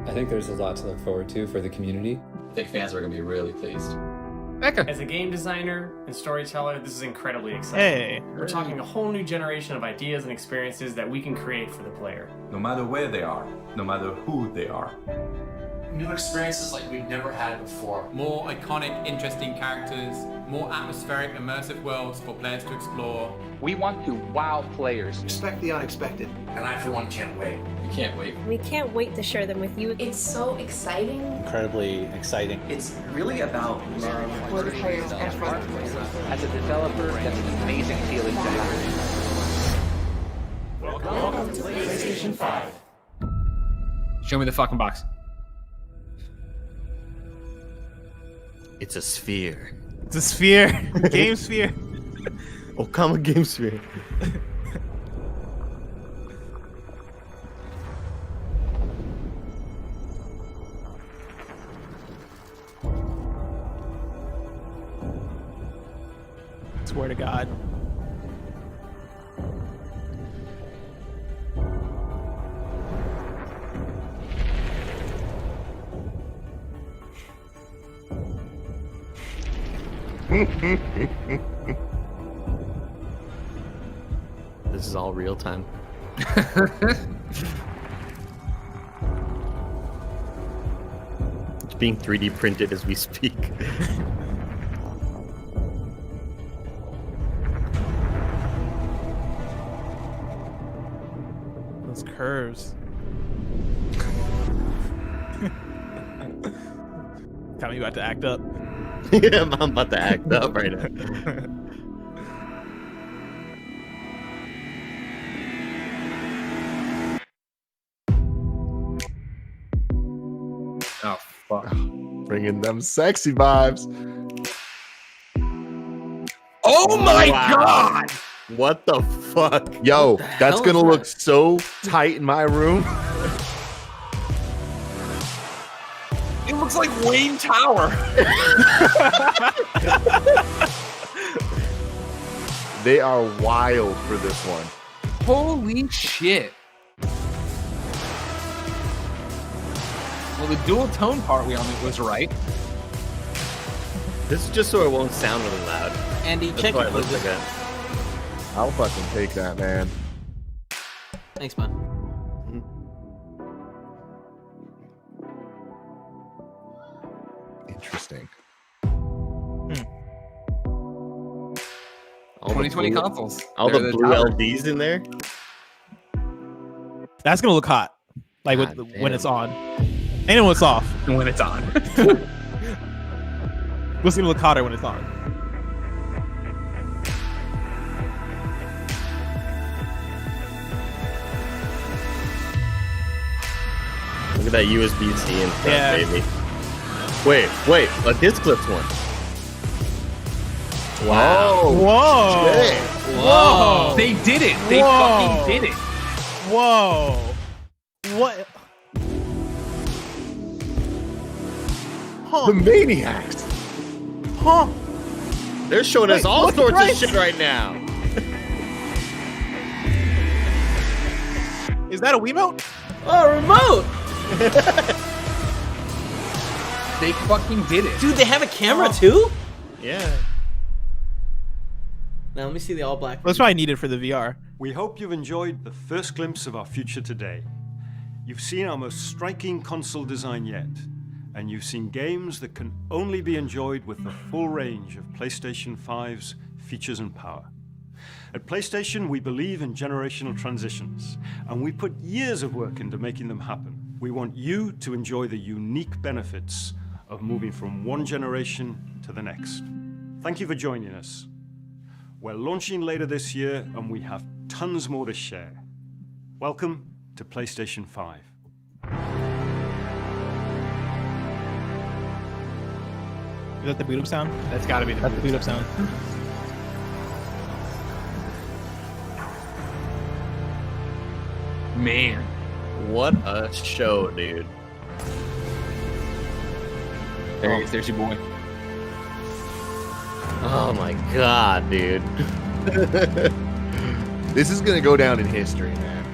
I think there's a lot to look forward to for the community. I think fans are going to be really pleased. As a game designer and storyteller, this is incredibly exciting. Hey. We're talking a whole new generation of ideas and experiences that we can create for the player. No matter where they are, no matter who they are. New experiences like we've never had before. More iconic, interesting characters, more atmospheric, immersive worlds for players to explore. We want to wow players. Expect the unexpected. And I, for one, can't wait. You can't wait. We can't wait to share them with you. It's so exciting. Incredibly exciting. It's really about for the players and for the players. As a developer, that's an amazing feeling to have. Welcome to PlayStation 5. Show me the fucking box. It's a sphere. It's a sphere. Game sphere. Oh, come on, game sphere. Swear to God. This is all real time. It's being 3D printed as we speak. Those curves. Tell me you about to act up. Yeah, I'm about to act up right now. Oh, fuck. Bringing them sexy vibes. Oh my god! What the fuck? Yo, that's gonna look so tight in my room. It looks like Wayne Tower. They are wild for this one. Holy shit. Well, the dual tone part we on it was right. This is just so it won't sound really loud. Andy, That's check why it. it looks like that. I'll fucking take that, man. Thanks, man. Interesting. All 2020 consoles. All the blue LEDs in there. That's gonna look hot. Like when it's on. And when it's off. And when it's on. It's gonna look hotter when it's on. Look at that USB-C in front, Yeah. baby. Wait, a disc clips one. Wow. Whoa. Shit. Whoa. They did it. They Whoa. fucking did it. Whoa. What? Huh. The Maniacs. Huh. They're showing us all look sorts right. of shit right now. Is that a Wiimote? Oh, remote! They fucking did it. Dude, they have a camera too? Yeah. Now let me see the all black. That's probably needed for the VR. We hope you've enjoyed the first glimpse of our future today. You've seen our most striking console design yet, and you've seen games that can only be enjoyed with the full range of PlayStation 5's features and power. At PlayStation, we believe in generational transitions, and we put years of work into making them happen. We want you to enjoy the unique benefits of moving from one generation to the next. Thank you for joining us. We're launching later this year, and we have tons more to share. Welcome to PlayStation 5. Is that the boot up sound? That's gotta be That's the boot up sound. Man. What a show, dude. There he is. There's your boy. Oh my god, dude. This is gonna go down in history, man.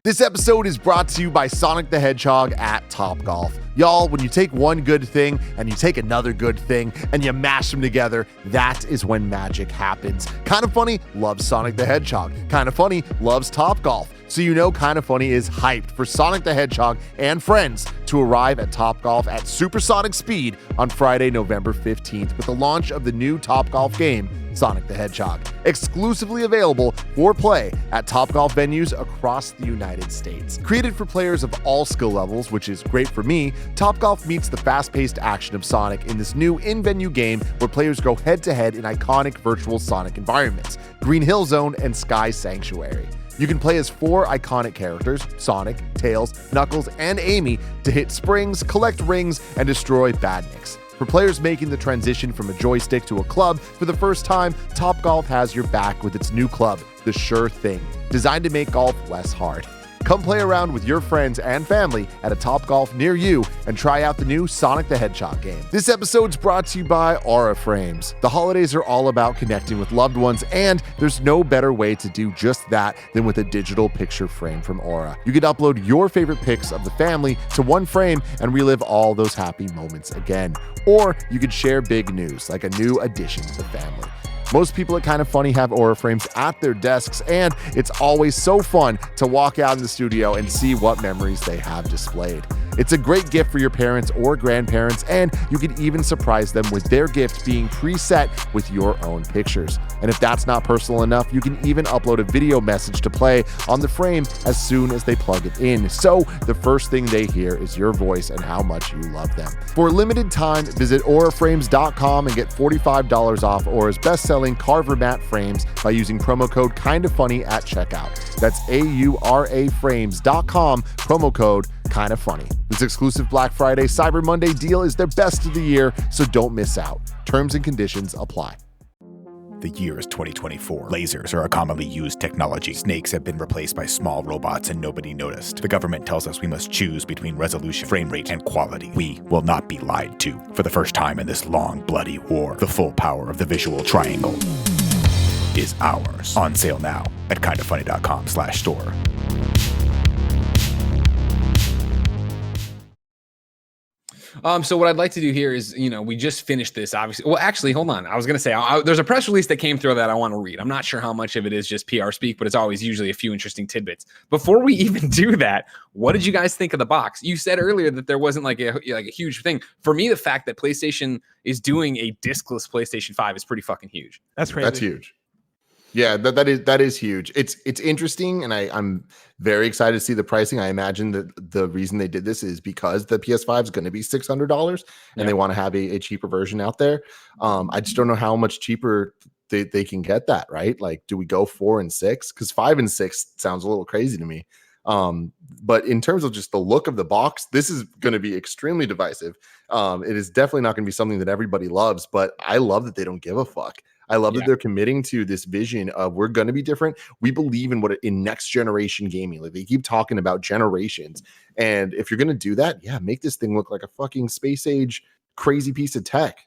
This episode is brought to you by Sonic the Hedgehog at Topgolf. Y'all, when you take one good thing and you take another good thing and you mash them together, that is when magic happens. Kinda Funny loves Sonic the Hedgehog. Kinda Funny loves Topgolf. So you know Kinda Funny is hyped for Sonic the Hedgehog and friends to arrive at Topgolf at supersonic speed on Friday, November 15th with the launch of the new Topgolf game, Sonic the Hedgehog, exclusively available for play at Topgolf venues across the United States. Created for players of all skill levels, which is great for me, Topgolf meets the fast-paced action of Sonic in this new in-venue game where players go head-to-head in iconic virtual Sonic environments, Green Hill Zone and Sky Sanctuary. You can play as 4 iconic characters, Sonic, Tails, Knuckles, and Amy, to hit springs, collect rings, and destroy badniks. For players making the transition from a joystick to a club for the first time, Topgolf has your back with its new club, the Sure Thing, designed to make golf less hard. Come play around with your friends and family at a Topgolf near you and try out the new Sonic the Hedgehog game. This episode's brought to you by Aura Frames. The holidays are all about connecting with loved ones, and there's no better way to do just that than with a digital picture frame from Aura. You can upload your favorite pics of the family to one frame and relive all those happy moments again. Or you could share big news, like a new addition to the family. Most people at Kinda Funny have Aura frames at their desks, and it's always so fun to walk out in the studio and see what memories they have displayed. It's a great gift for your parents or grandparents, and you can even surprise them with their gift being preset with your own pictures. And if that's not personal enough, you can even upload a video message to play on the frame as soon as they plug it in. So the first thing they hear is your voice and how much you love them. For a limited time, visit auraframes.com and get $45 off Aura's best-selling Carver Mat frames by using promo code KINDAFUNNY at checkout. That's auraframes.com, promo code Kinda Funny. This exclusive Black Friday Cyber Monday deal is their best of the year, so don't miss out. Terms and conditions apply. The year is 2024. Lasers are a commonly used technology. Snakes have been replaced by small robots and nobody noticed. The government tells us we must choose between resolution, frame rate, and quality. We will not be lied to. For the first time in this long, bloody war, the full power of the visual triangle is ours. On sale now at kindafunny.com/store. So what I'd like to do here is, we just finished this, obviously. Well, actually, hold on. I was going to say, there's a press release that came through that I want to read. I'm not sure how much of it is just PR speak, but it's always usually a few interesting tidbits. Before we even do that, what did you guys think of the box? You said earlier that there wasn't like a huge thing. For me, the fact that PlayStation is doing a discless PlayStation 5 is pretty fucking huge. That's crazy. That's huge. Yeah, that is huge. It's interesting, and I'm very excited to see the pricing. I imagine that the reason they did this is because the PS5 is going to be $600, and they want to have a cheaper version out there. I just don't know how much cheaper they can get that, right? Like, do we go 4 and 6? Because 5 and 6 sounds a little crazy to me. But in terms of just the look of the box, this is going to be extremely divisive. It is definitely not going to be something that everybody loves, but I love that they don't give a fuck. I love that they're committing to this vision of we're going to be different. We believe in next generation gaming. Like, they keep talking about generations. And if you're going to do that, make this thing look like a fucking space age crazy piece of tech.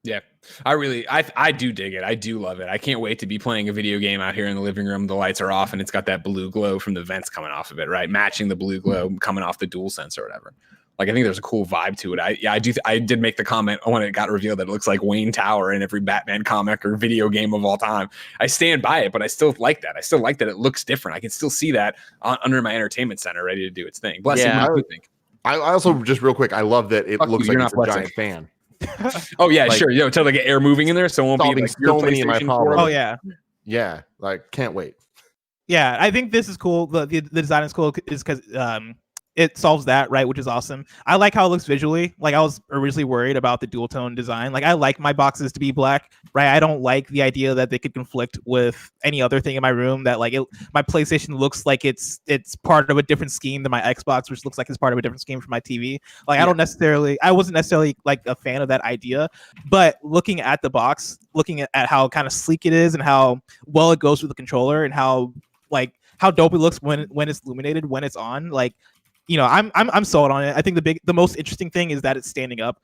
Yeah, I do dig it. I do love it. I can't wait to be playing a video game out here in the living room. The lights are off and it's got that blue glow from the vents coming off of it, right? Matching the blue glow coming off the DualSense or whatever. Like, I think there's a cool vibe to it. I did make the comment when it got revealed that it looks like Wayne Tower in every Batman comic or video game of all time. I stand by it, but I still like that. I still like that it looks different. I can still see that under my entertainment center ready to do its thing. Bless you. What do you think? I also, just real quick, I love that it looks like it's a giant fan. Oh yeah, like, sure. Until they get air moving in there, so it won't be like so many of my problems. Oh yeah. Like, can't wait. Yeah, I think this is cool. The design is cool is because it solves that, right, which is awesome. I like how it looks visually. Like, I was originally worried about the dual tone design. Like, I like my boxes to be black, right? I don't like the idea that they could conflict with any other thing in my room, that like my PlayStation looks like it's part of a different scheme than my Xbox, which looks like it's part of a different scheme for my TV. Like, I wasn't necessarily like a fan of that idea, but looking at the box, looking at how kind of sleek it is and how well it goes with the controller and how dope it looks when it's illuminated, when it's on, like, I'm sold on it. I think the most interesting thing is that it's standing up.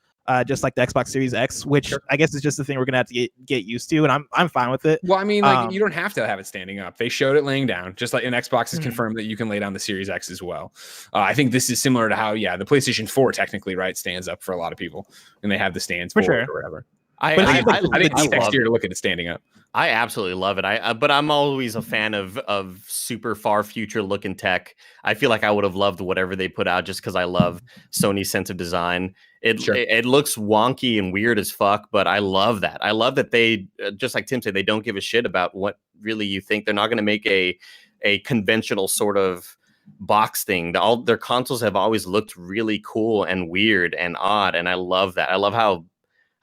just like the Xbox Series X, which I guess is just the thing we're gonna have to get used to, and I'm fine with it. Well, I mean, like you don't have to have it standing up. They showed it laying down, just like an Xbox has confirmed that you can lay down the Series X as well. I think this is similar to how, the PlayStation 4 technically, right, stands up for a lot of people, and they have the stands for sure or whatever. I think it's next year to look at it standing up. I absolutely love it. But I'm always a fan of super far future looking tech. I feel like I would have loved whatever they put out just because I love Sony's sense of design. It looks wonky and weird as fuck, but I love that. I love that they, just like Tim said, they don't give a shit about what really you think. They're not going to make a conventional sort of box thing. All their consoles have always looked really cool and weird and odd, and I love that. I love how,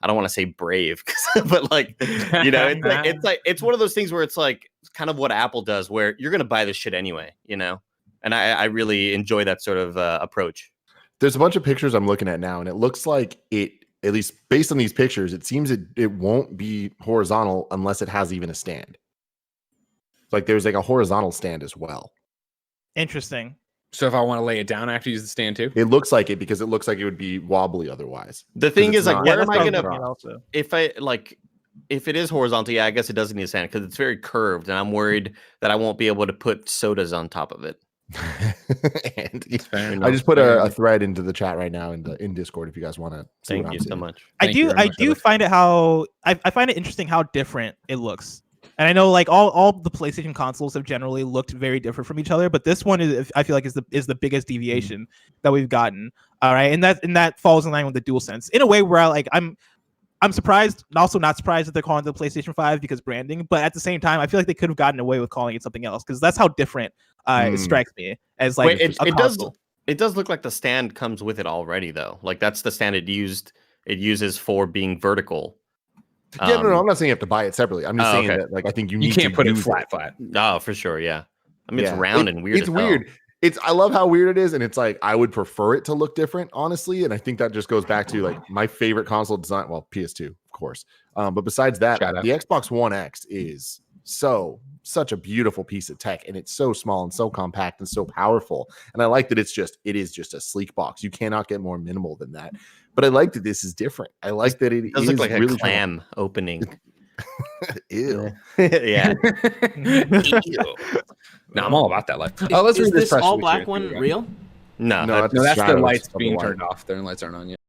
I don't want to say brave, but like, it's one of those things where it's like kind of what Apple does, where you're going to buy this shit anyway, and I really enjoy that sort of approach. There's a bunch of pictures I'm looking at now, and it looks like it, at least based on these pictures, it seems it won't be horizontal unless it has even a stand. Like there's like a horizontal stand as well. Interesting. So if I want to lay it down, I have to use the stand too? It looks like it, because it looks like it would be wobbly otherwise. The thing is, like, where am I going to, also, if it is horizontal, I guess it doesn't need a stand because it's very curved, and I'm worried that I won't be able to put sodas on top of it. And I just put a thread into the chat right now in Discord if you guys want to. Thank you so much. I do find it I find it interesting how different it looks. And I know like all the PlayStation consoles have generally looked very different from each other, but this one is, I feel like, is the biggest deviation that we've gotten. All right, and that falls in line with the DualSense in a way where I'm surprised, and also not surprised that they're calling it the PlayStation 5 because branding, but at the same time, I feel like they could have gotten away with calling it something else because that's how different it strikes me as like. Wait, it does look like the stand comes with it already though. Like that's the stand it uses for being vertical. Yeah, no, I'm not saying you have to buy it separately. I'm just saying that, like, I think you can't put it flat. Oh, for sure, yeah. I mean, it's round and weird. It's weird. I love how weird it is, and it's like I would prefer it to look different, honestly. And I think that just goes back to like my favorite console design. Well, PS2, of course. But besides that, the Xbox One X is such a beautiful piece of tech, and it's so small and so compact and so powerful. And I like that it is just a sleek box. You cannot get more minimal than that. But I like that this is different. I like that it does look like really a clam opening. Ew. Yeah. Ew. No, I'm all about that life. Let's read Is this press all release black here, one real? No, that's the lights being turned off. Their lights aren't on yet.